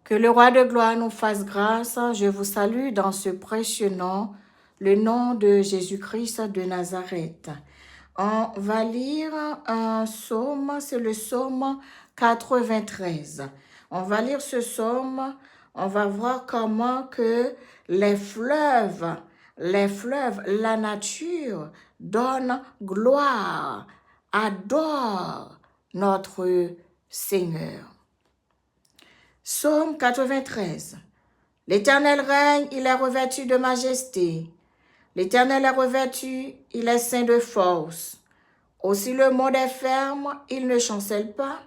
Que le roi de gloire nous fasse grâce. Je vous salue dans ce précieux nom, le nom de Jésus-Christ de Nazareth. On va lire un psaume, c'est le psaume 93. On va lire ce psaume, on va voir comment que les fleuves, la nature donne gloire, adore notre Seigneur. Psaume 93. L'Éternel règne, il est revêtu de majesté. L'Éternel est revêtu, il est saint de force. Aussi le monde est ferme, il ne chancelle pas.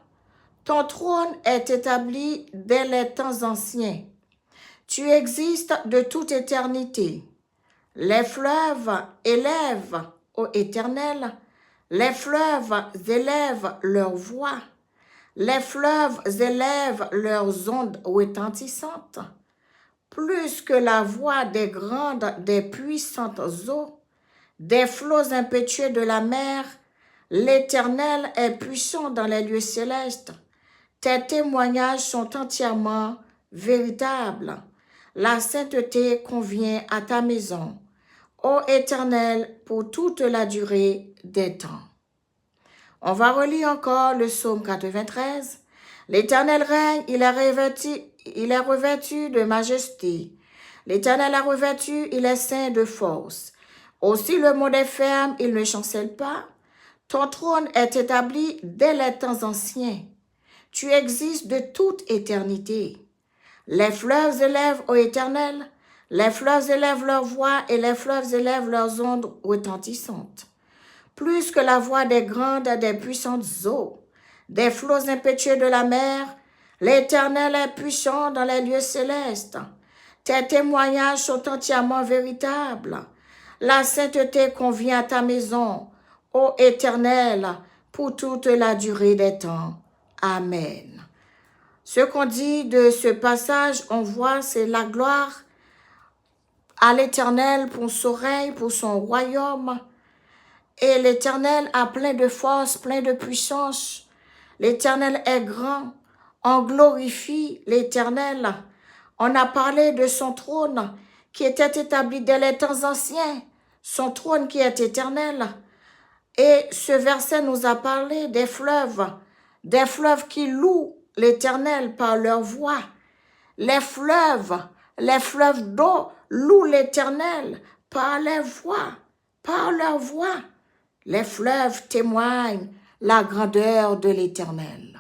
Ton trône est établi dès les temps anciens. Tu existes de toute éternité. Les fleuves élèvent, ô Éternel, les fleuves élèvent leur voix. Les fleuves élèvent leurs ondes retentissantes, plus que la voix des grandes, des puissantes eaux, des flots impétueux de la mer. L'Éternel est puissant dans les lieux célestes. Tes témoignages sont entièrement véritables. La sainteté convient à ta maison, ô Éternel, pour toute la durée des temps. On va relire encore le psaume 93. L'Éternel règne, il est revêtu de majesté. L'Éternel est revêtu, il est saint de force. Aussi le monde est ferme, il ne chancelle pas. Ton trône est établi dès les temps anciens. Tu existes de toute éternité. Les fleuves élèvent, ô Éternel, les fleuves élèvent leur voix et les fleuves élèvent leurs ondes retentissantes. Plus que la voix des grandes, des puissantes eaux, des flots impétueux de la mer, l'Éternel est puissant dans les lieux célestes. Tes témoignages sont entièrement véritables. La sainteté convient à ta maison, ô Éternel, pour toute la durée des temps. Amen. Ce qu'on dit de ce passage, on voit, c'est la gloire à l'Éternel pour son règne, pour son royaume. Et l'Éternel a plein de force, plein de puissance. L'Éternel est grand. On glorifie l'Éternel. On a parlé de son trône qui était établi dès les temps anciens. Son trône qui est éternel. Et ce verset nous a parlé des fleuves qui louent l'Éternel par leur voix. Les fleuves d'eau louent l'Éternel par leur voix. Les fleuves témoignent la grandeur de l'Éternel.